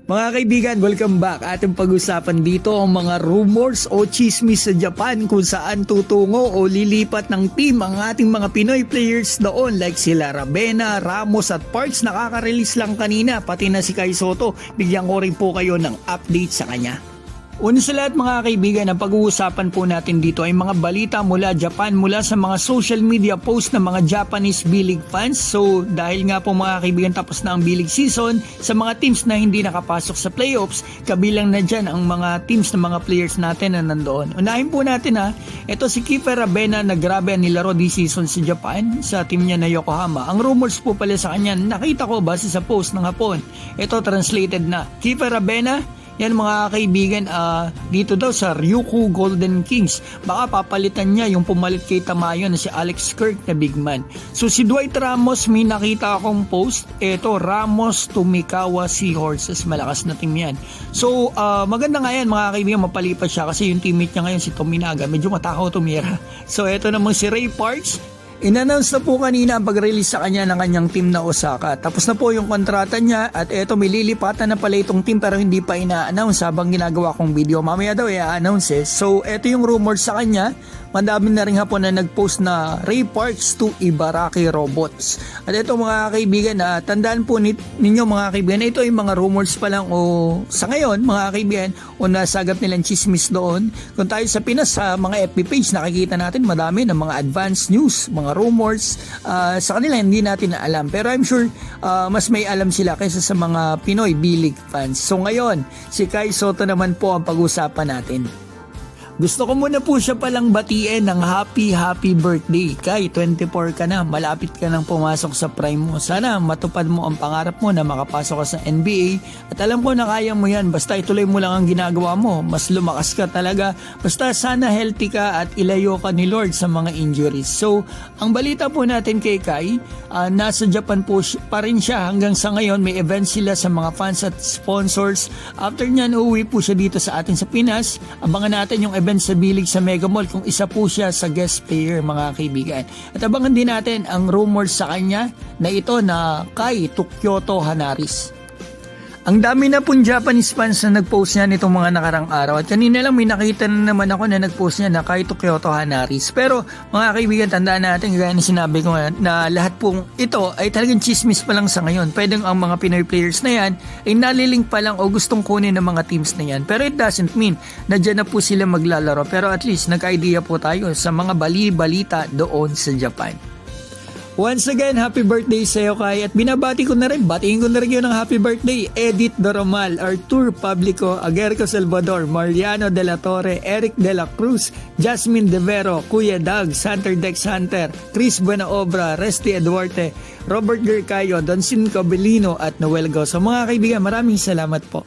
Mga kaibigan, welcome back. Ating pag-usapan dito ang mga rumors o chismis sa Japan kung saan tutungo o lilipat ng team ang ating mga Pinoy players doon like sila Ravena, Ramos at Parks. Nakaka-release lang kanina, pati na si Kai Sotto. Bigyan ko rin po kayo ng update sa kanya. Una sa lahat mga kaibigan, ang pag-uusapan po natin dito ay mga balita mula Japan, mula sa mga social media post ng mga Japanese B-League fans. So dahil nga po mga kaibigan tapos na ang B-League season, sa mga teams na hindi nakapasok sa playoffs, kabilang na dyan ang mga teams ng mga players natin na nandoon. Unahin po natin ito si Kiefer Ravena na grabe ang nilaro this season sa Japan, sa team niya na Yokohama. Ang rumors po pala sa kanya, nakita ko base sa post ng hapon. Ito translated na, Kiefer Ravena, yan mga kaibigan, dito daw sa Ryukyu Golden Kings. Baka papalitan niya yung pumalit kay Tamayo na si Alex Kirk na big man. So si Dwight Ramos, may nakita akong post. Ito, Ramos Tomikawa Seahorses. Malakas na team yan. So maganda nga yan mga kaibigan, mapalipat siya kasi yung teammate niya ngayon si Tominaga. Medyo matakaw tumira. So ito namang si Ray Parks. In-announce na po kanina ang pag-release sa kanya ng kanyang team na Osaka. Tapos na po yung kontrata niya at eto may lilipatan na pala itong team pero hindi pa ina-announce habang ginagawa kong video. Mamaya daw i-announce So eto yung rumor sa kanya. Madami na rin hapon na nag-post na Ray Parks to Ibaraki Robots. At ito mga kaibigan, tandaan po ninyo mga kaibigan, ito ay mga rumors pa lang o sa ngayon mga kaibigan o nasagap nilang chismis doon. Kung tayo sa Pinas sa mga FB page nakikita natin madami ng mga advanced news, mga rumors. Sa kanila hindi natin na alam pero I'm sure mas may alam sila kaysa sa mga Pinoy B-League fans. So ngayon, si Kai Sotto naman po ang pag-usapan natin. Gusto ko muna po siya palang batiin ng happy birthday. Kai, 24 ka na, malapit ka nang pumasok sa prime mo. Sana matupad mo ang pangarap mo na makapasok ka sa NBA. At alam ko na kaya mo yan, basta ituloy mo lang ang ginagawa mo. Mas lumakas ka talaga. Basta sana healthy ka at ilayo ka ni Lord sa mga injuries. So, ang balita po natin kay Kai, nasa Japan po pa rin siya hanggang sa ngayon. May events sila sa mga fans at sponsors. After nyan, uuwi po siya dito sa atin sa Pinas. Abangan natin yung event sa B-League sa Mega Mall kung isa po siya sa guest player mga kaibigan. At abangan din natin ang rumors sa kanya na ito na Kai to Kyoto Hanaris. Ang dami na pong Japanese fans na nag-post niya nitong mga nakarang araw. At kanina lang may nakita na naman ako na nag-post niya na Kai to Kyoto Hanaris. Pero mga kaibigan, tandaan natin, gaya na sinabi ko na lahat pong ito ay talagang chismis pa lang sa ngayon. Pwedeng ang mga Pinoy players na yan ay nalilink pa lang o gustong kunin ng mga teams na yan. Pero it doesn't mean na dyan na po sila maglalaro. Pero at least nag-idea po tayo sa mga balita doon sa Japan. Once again, happy birthday sa iyo Kai at binabati ko na rin, batiin ko na rin yun ng happy birthday Edith Doromal, Artur Publico, Aguerco Salvador, Mariano De La Torre, Eric De La Cruz, Jasmine De Vero, Kuya Doug, Santer Dex Hunter, Chris Buenaobra, Resty Eduarte, Robert Gercayo, Donsin Cobelino at Noel Go. So mga kaibigan, maraming salamat po.